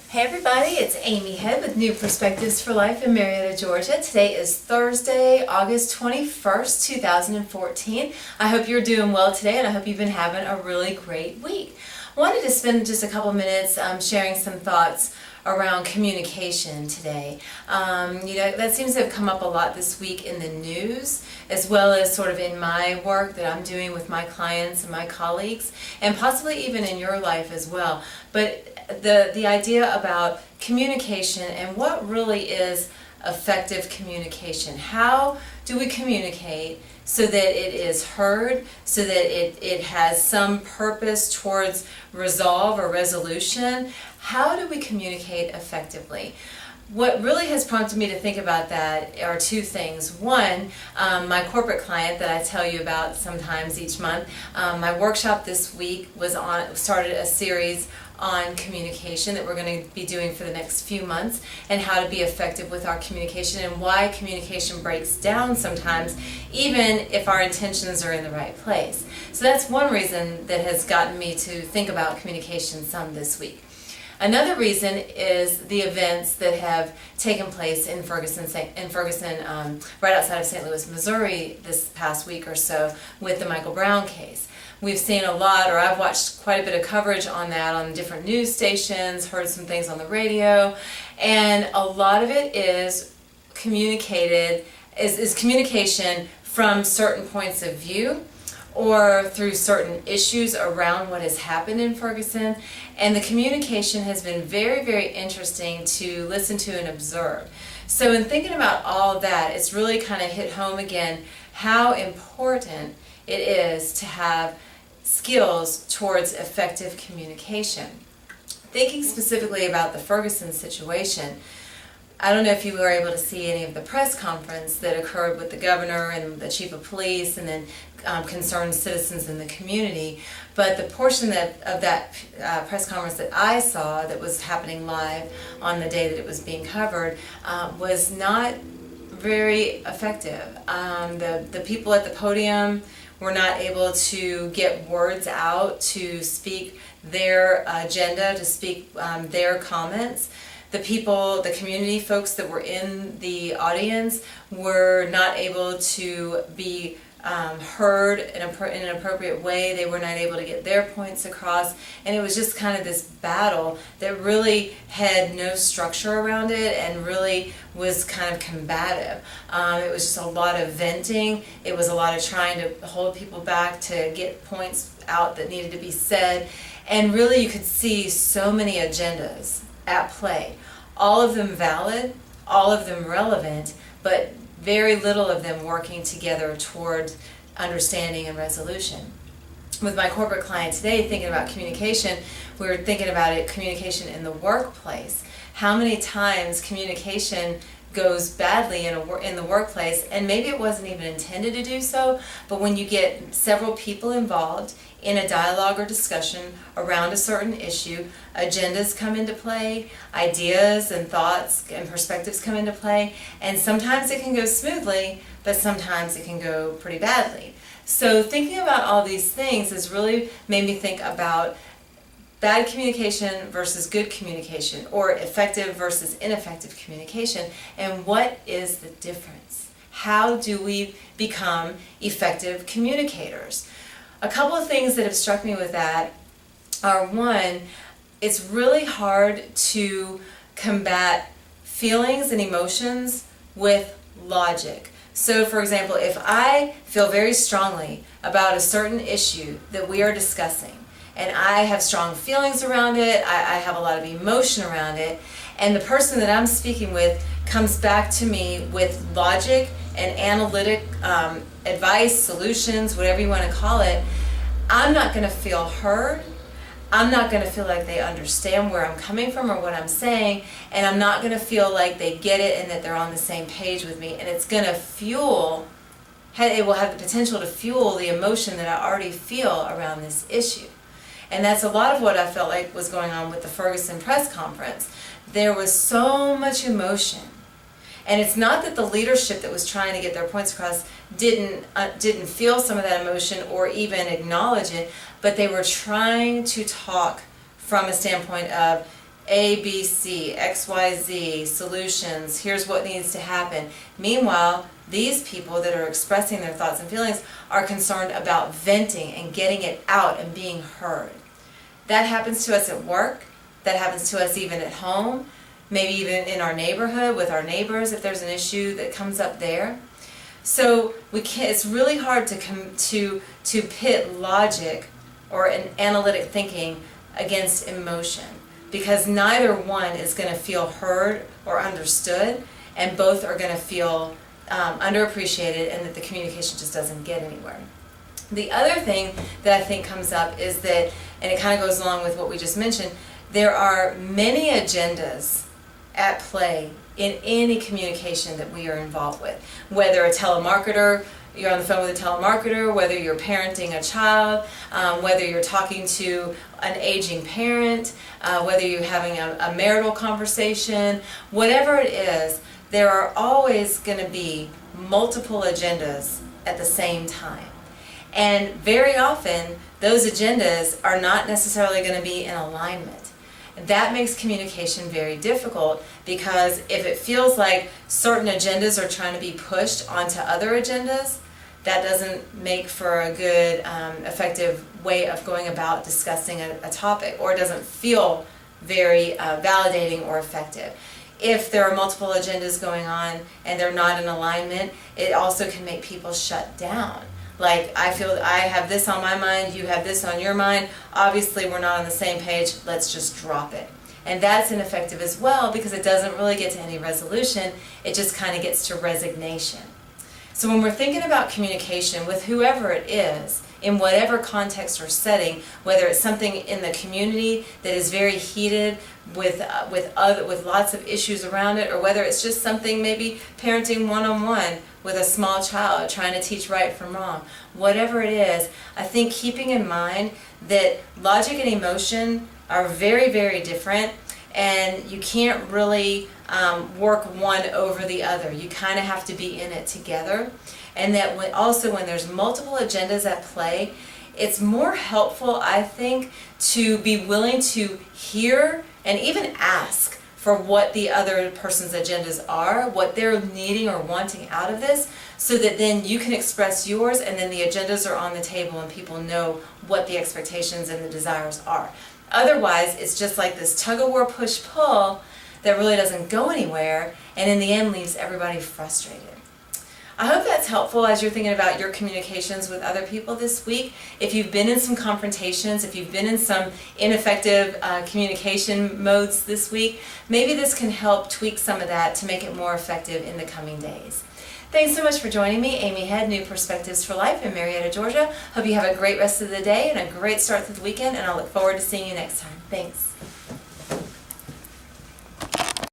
Hey everybody, it's Amy Head with New Perspectives for Life in Marietta, Georgia. Today is Thursday, August 21st, 2014. I hope you're doing well today and I hope you've been having a really great week. I wanted to spend just a couple minutes sharing some thoughts around communication today. That seems to have come up a lot this week in the news, as well as sort of in my work that I'm doing with my clients and my colleagues, and possibly even in your life as well. But the idea about communication and what really is effective communication. How do we communicate so that it is heard, so that it has some purpose towards resolve or resolution? How do we communicate effectively? What really has prompted me to think about that are two things. One, my corporate client that I tell you about sometimes each month, my workshop this week started a series on communication that we're going to be doing for the next few months, and how to be effective with our communication and why communication breaks down sometimes, even if our intentions are in the right place. So that's one reason that has gotten me to think about communication some this week. Another reason is the events that have taken place in Ferguson, right outside of St. Louis, Missouri this past week or so with the Michael Brown case. We've seen a lot, or I've watched quite a bit of coverage on that on different news stations, heard some things on the radio, and a lot of it is communication from certain points of view, or through certain issues around what has happened in Ferguson. And the communication has been very, very interesting to listen to and observe. So in thinking about all of that, it's really kind of hit home again how important it is to have skills towards effective communication. Thinking specifically about the Ferguson situation, I don't know if you were able to see any of the press conference that occurred with the governor and the chief of police and then concerned citizens in the community, but the portion of that press conference that I saw that was happening live on the day that it was being covered was not very effective. The people at the podium were not able to get words out, to speak their agenda, to speak their comments. The people, the community folks that were in the audience were not able to be heard in an appropriate way. They were not able to get their points across, and it was just kind of this battle that really had no structure around it and really was kind of combative. It was just a lot of venting. It was a lot of trying to hold people back to get points out that needed to be said, and really you could see so many agendas at play. All of them valid, all of them relevant, but very little of them working together toward understanding and resolution. With my corporate client today, thinking about communication, we were thinking about communication in the workplace. How many times communication goes badly in the workplace, and maybe it wasn't even intended to do so, but when you get several people involved in a dialogue or discussion around a certain issue, agendas come into play, ideas and thoughts and perspectives come into play, and sometimes it can go smoothly, but sometimes it can go pretty badly. So thinking about all these things has really made me think about bad communication versus good communication, or effective versus ineffective communication, and what is the difference? How do we become effective communicators? A couple of things that have struck me with that are, one, it's really hard to combat feelings and emotions with logic. So for example, if I feel very strongly about a certain issue that we are discussing, and I have strong feelings around it, I have a lot of emotion around it, and the person that I'm speaking with comes back to me with logic and analytic advice, solutions, whatever you want to call it, I'm not going to feel heard. I'm not going to feel like they understand where I'm coming from or what I'm saying, and I'm not going to feel like they get it and that they're on the same page with me, and it's going to it will have the potential to fuel the emotion that I already feel around this issue. And that's a lot of what I felt like was going on with the Ferguson press conference. There was so much emotion. And it's not that the leadership that was trying to get their points across didn't feel some of that emotion or even acknowledge it, but they were trying to talk from a standpoint of A, B, C, X, Y, Z, solutions, here's what needs to happen. Meanwhile, these people that are expressing their thoughts and feelings are concerned about venting and getting it out and being heard. That happens to us at work, that happens to us even at home, maybe even in our neighborhood with our neighbors if there's an issue that comes up there. So it's really hard to pit logic or an analytic thinking against emotion, because neither one is going to feel heard or understood, and both are going to feel underappreciated, and that the communication just doesn't get anywhere. The other thing that I think comes up is that, and it kind of goes along with what we just mentioned, there are many agendas at play in any communication that we are involved with. Whether a telemarketer, you're on the phone with a telemarketer, whether you're parenting a child, whether you're talking to an aging parent, whether you're having a marital conversation, whatever it is, there are always going to be multiple agendas at the same time. And very often, those agendas are not necessarily going to be in alignment. That makes communication very difficult, because if it feels like certain agendas are trying to be pushed onto other agendas, that doesn't make for a good, effective way of going about discussing a topic, or it doesn't feel very validating or effective. If there are multiple agendas going on and they're not in alignment, it also can make people shut down. Like, I feel I have this on my mind, you have this on your mind, obviously we're not on the same page, let's just drop it. And that's ineffective as well, because it doesn't really get to any resolution, it just kind of gets to resignation. So when we're thinking about communication with whoever it is, in whatever context or setting, whether it's something in the community that is very heated with lots of issues around it, or whether it's just something maybe parenting one-on-one with a small child, trying to teach right from wrong, whatever it is, I think keeping in mind that logic and emotion are very, very different, and you can't really work one over the other. You kind of have to be in it together. And that when there's multiple agendas at play, it's more helpful, I think, to be willing to hear and even ask for what the other person's agendas are, what they're needing or wanting out of this, so that then you can express yours, and then the agendas are on the table and people know what the expectations and the desires are. Otherwise, it's just like this tug-of-war push-pull that really doesn't go anywhere, and in the end leaves everybody frustrated. I hope that's helpful as you're thinking about your communications with other people this week. If you've been in some confrontations, if you've been in some ineffective communication modes this week, maybe this can help tweak some of that to make it more effective in the coming days. Thanks so much for joining me. Amy Head, New Perspectives for Life in Marietta, Georgia. Hope you have a great rest of the day and a great start to the weekend, and I look forward to seeing you next time. Thanks.